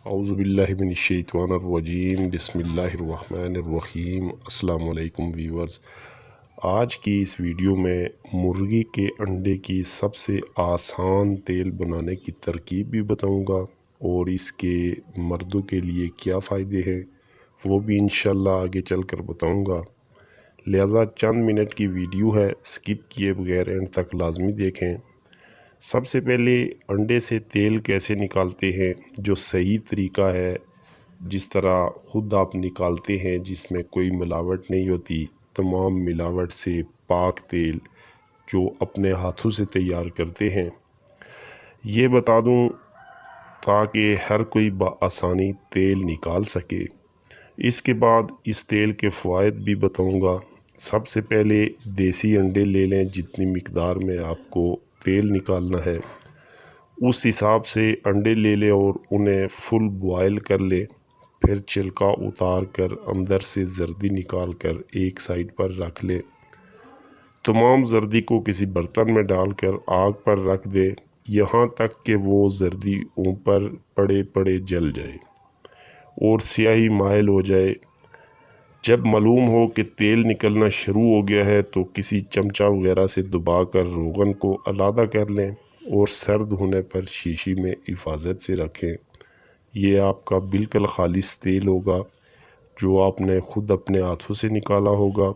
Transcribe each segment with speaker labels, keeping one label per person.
Speaker 1: औज़ुबिल्लाहिमिनश्शैतानिर्रजीम बिस्मिल्लाहिर्रहमानिर्रहीम। अस्सलाम वालेकुम व्यूअर्स, आज की इस वीडियो में मुर्गी के अंडे की सबसे आसान तेल बनाने की तरकीब भी बताऊंगा और इसके मर्दों के लिए क्या फ़ायदे हैं वो भी इंशाल्लाह आगे चलकर बताऊंगा। लिहाजा चंद मिनट की वीडियो है, स्किप किए बगैर एंड तक लाजमी देखें। सबसे पहले अंडे से तेल कैसे निकालते हैं, जो सही तरीका है, जिस तरह ख़ुद आप निकालते हैं, जिसमें कोई मिलावट नहीं होती, तमाम मिलावट से पाक तेल जो अपने हाथों से तैयार करते हैं, ये बता दूं ताकि हर कोई बआसानी तेल निकाल सके। इसके बाद इस तेल के फ़वाइद भी बताऊंगा। सबसे पहले देसी अंडे ले लें, जितनी मिकदार में आपको तेल निकालना है उस हिसाब से अंडे ले लें और उन्हें फुल बॉयल कर लें। फिर छिलका उतार कर अंदर से जर्दी निकाल कर एक साइड पर रख लें। तमाम जर्दी को किसी बर्तन में डालकर आग पर रख दें, यहाँ तक कि वो जर्दी ऊपर पड़े पड़े जल जाए और स्याही माइल हो जाए। जब मालूम हो कि तेल निकलना शुरू हो गया है तो किसी चमचा वगैरह से दबाकर रोगन को अलग कर लें और सर्द होने पर शीशी में हिफाजत से रखें। ये आपका बिल्कुल खालिस तेल होगा जो आपने ख़ुद अपने हाथों से निकाला होगा।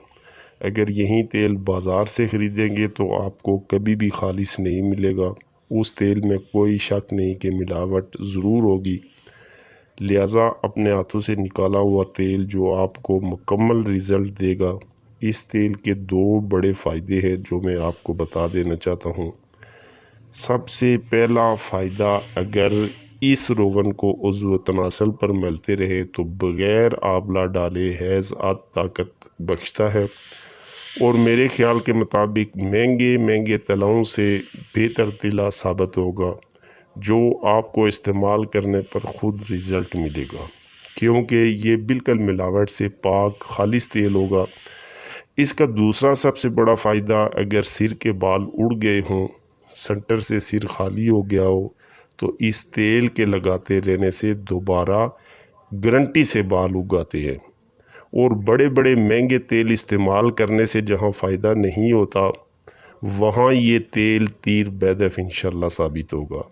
Speaker 1: अगर यही तेल बाज़ार से ख़रीदेंगे तो आपको कभी भी खालिस नहीं मिलेगा। उस तेल में कोई शक नहीं कि मिलावट ज़रूर होगी। लिहाजा अपने हाथों से निकाला हुआ तेल जो आपको मुकम्मल रिज़ल्ट देगा। इस तेल के दो बड़े फ़ायदे हैं जो मैं आपको बता देना चाहता हूँ। सबसे पहला फ़ायदा, अगर इस रोगन को उज़्व तनासल पर मलते रहे तो बग़ैर आंवला डाले हैज़ ताकत बख्शता है और मेरे ख़्याल के मुताबिक महंगे तलों से बेहतर तिला साबित होगा, जो आपको इस्तेमाल करने पर ख़ुद रिज़ल्ट मिलेगा, क्योंकि ये बिल्कुल मिलावट से पाक खालिस तेल होगा। इसका दूसरा सबसे बड़ा फ़ायदा, अगर सिर के बाल उड़ गए हों, सेंटर से सिर खाली हो गया हो, तो इस तेल के लगाते रहने से दोबारा गारंटी से बाल उगाते हैं। और बड़े बड़े महंगे तेल इस्तेमाल करने से जहाँ फ़ायदा नहीं होता, वहाँ ये तेल तीर बैदफ इंशाल्लाह साबित होगा।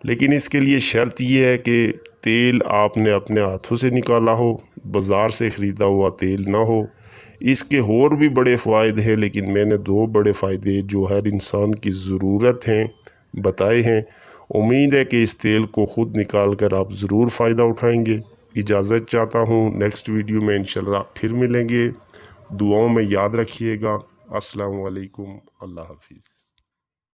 Speaker 1: लेकिन इसके लिए शर्त यह है कि तेल आपने अपने हाथों से निकाला हो, बाज़ार से ख़रीदा हुआ तेल ना हो। इसके और भी बड़े फ़ायदे हैं, लेकिन मैंने दो बड़े फ़ायदे जो हर इंसान की ज़रूरत हैं बताए हैं। उम्मीद है कि इस तेल को ख़ुद निकाल कर आप ज़रूर फ़ायदा उठाएंगे। इजाज़त चाहता हूँ, नेक्स्ट वीडियो में इंशाल्लाह फिर मिलेंगे। दुआओं में याद रखिएगा। अस्सलाम वालेकुम, अल्लाह हाफिज़।